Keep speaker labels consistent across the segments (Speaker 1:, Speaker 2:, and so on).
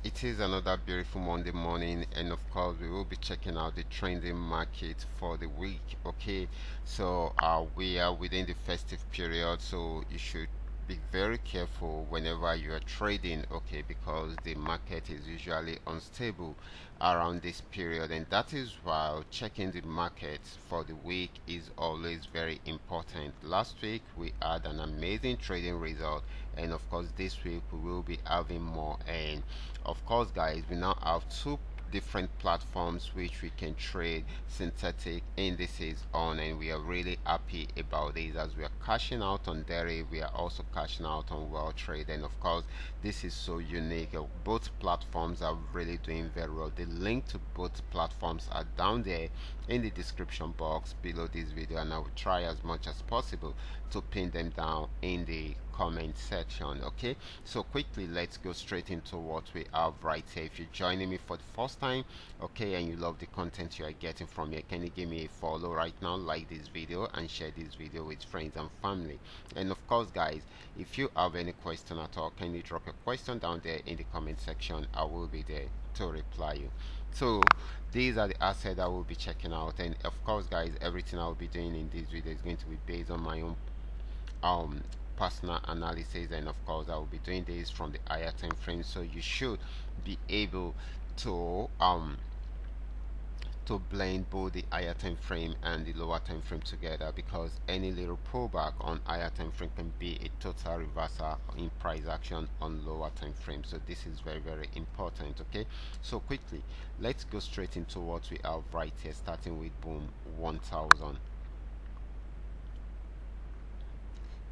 Speaker 1: It is another beautiful Monday morning, and of course, we will be checking out the trending market for the week. Okay, so we are within the festive period, so you should be very careful whenever you are trading. Okay, because the market is usually unstable around this period, and that is why checking the market for the week is always very important. Last week, we had an amazing trading result, and of course, this week we will be having more. And of course, guys, we now have two different platforms which we can trade synthetic indices on, and we are really happy about this. As we are cashing out on dairy, we are also cashing out on well trade, and of course this is so unique. Both platforms are really doing very well. The link to both platforms are down there in the description box below this video, and I will try as much as possible to pin them down in the comment section. Okay, so quickly let's go straight into what we have right here. If you're joining me for the first time, okay, and you love the content you are getting from here, can you give me a follow right now, like this video and share this video with friends and family? And of course, guys, if you have any question at all, can you drop a question down there in the comment section? I will be there to reply you. So these are the assets I will be checking out, and of course, guys, everything I will be doing in this video is going to be based on my own um personal analysis, and of course I will be doing this from the higher time frame, so you should be able to blend both the higher time frame and the lower time frame together, because any little pullback on higher time frame can be a total reversal in price action on lower time frame. So this is very important. Okay, so quickly let's go straight into what we have right here, starting with Boom 1000.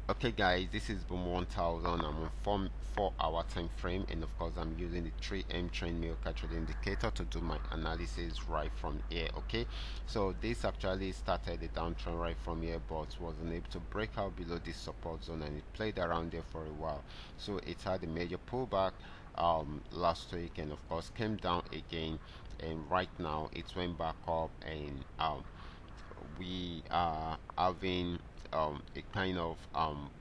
Speaker 1: Okay, guys, this is Boom 1000. I'm on 4 hour time frame, and of course I'm using the 3M trend Milka trade indicator to do my analysis right from here. Okay, so this actually started the downtrend right from here, but wasn't able to break out below this support zone, and it played around there for a while. So it had a major pullback last week, and of course came down again, and right now it went back up, and we are having a kind of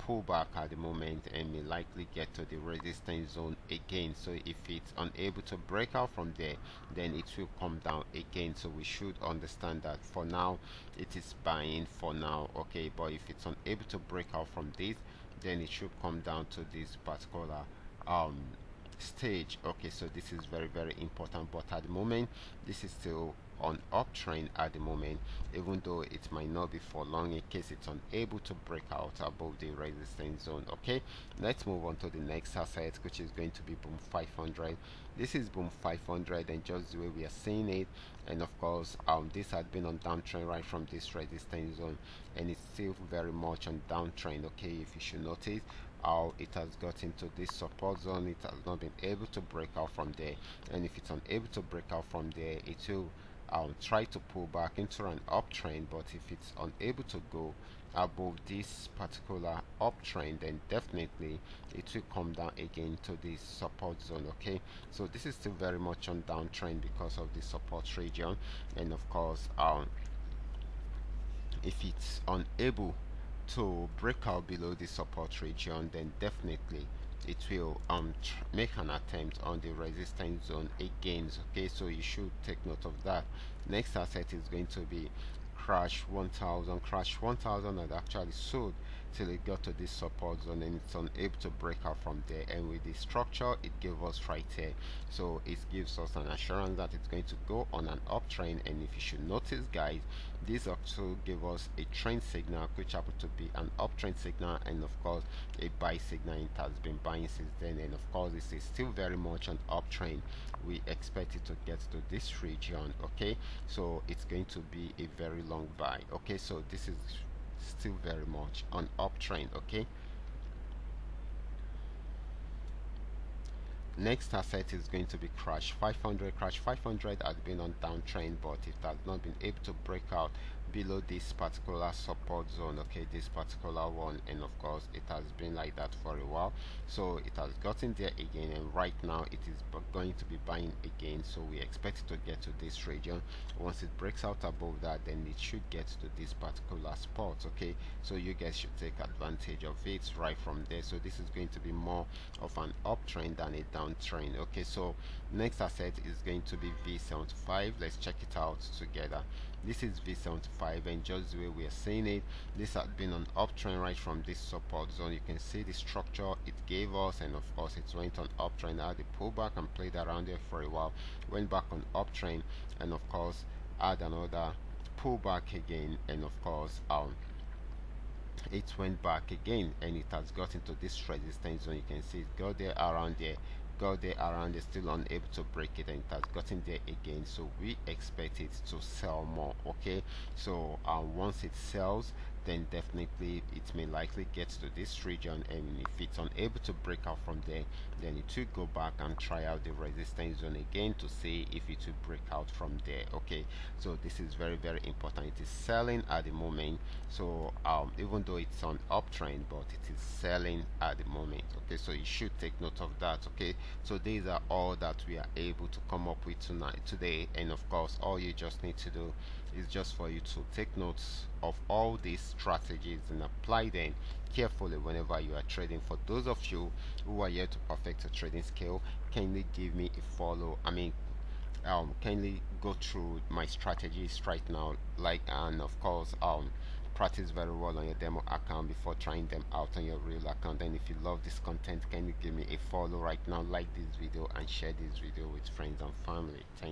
Speaker 1: pullback at the moment, and may likely get to the resistance zone again. So if it's unable to break out from there, then it will come down again. So we should understand that for now it is buying for now. Okay, but if it's unable to break out from this, then it should come down to this particular um stage. Okay, so this is very important, but at the moment this is still on uptrend at the moment, even though it might not be for long in case it's unable to break out above the resistance zone. Okay, let's move on to the next asset, which is going to be Boom 500. This is Boom 500, and just the way we are seeing it, and of course this had been on downtrend right from this resistance zone, and it's still very much on downtrend. Okay, if you should notice how it has got into this support zone, it has not been able to break out from there, and if it's unable to break out from there, it will try to pull back into an uptrend. But if it's unable to go above this particular uptrend, then definitely it will come down again to this support zone. Okay, so this is still very much on downtrend because of the support region, and of course if it's unable to break out below the support region, then definitely it will make an attempt on the resistance zone again. Okay, so you should take note of that. Next asset is going to be Crash 1000. Crash 1000 had actually sold till it got to this support zone, and it's unable to break out from there, and with the structure it gave us right here, so it gives us an assurance that it's going to go on an uptrend. And if you should notice, guys, this also gave us a trend signal, which happened to be an uptrend signal, and of course a buy signal. It has been buying since then, and of course this is still very much an uptrend. We expect it to get to this region. Okay, so it's going to be a very long buy. Okay, so this is still very much on uptrend. Okay, next asset is going to be Crash 500. Crash 500 has been on downtrend, but it has not been able to break out below this particular support zone, okay, this particular one, and of course it has been like that for a while. So it has gotten there again, and right now it is going to be buying again. So we expect it to get to this region. Once it breaks out above that, then it should get to this particular spot, okay. So you guys should take advantage of it right from there. So this is going to be more of an uptrend than a downtrend, okay. So next asset is going to be V75. Let's check it out together. This is V75, and just the way we are seeing it, this has been an uptrend right from this support zone. You can see the structure it gave us, and of course it went on uptrend, had a pullback and played around there for a while, went back on uptrend, and of course had another pullback again, and of course it went back again, and it has got into this resistance zone. You can see it got there around there, got there around there, still unable to break it, and it has gotten there again. So we expect it to sell more, okay. So once it sells, then definitely it may likely get to this region, and if it's unable to break out from there, then it will go back and try out the resistance zone again to see if it will break out from there, okay. So this is very, very important. It is selling at the moment, so even though it's on uptrend, but it is selling at the moment, okay. So you should take note of that, okay. So these are all that we are able to come up with today, and of course all you just need to do is just for you to take notes of all these strategies and apply them carefully whenever you are trading. For those of you who are here to perfect a trading skill, kindly give me a follow. Kindly go through my strategies right now, like, and of course practice very well on your demo account before trying them out on your real account. And if you love this content, kindly give me a follow right now, like this video, and share this video with friends and family. Thank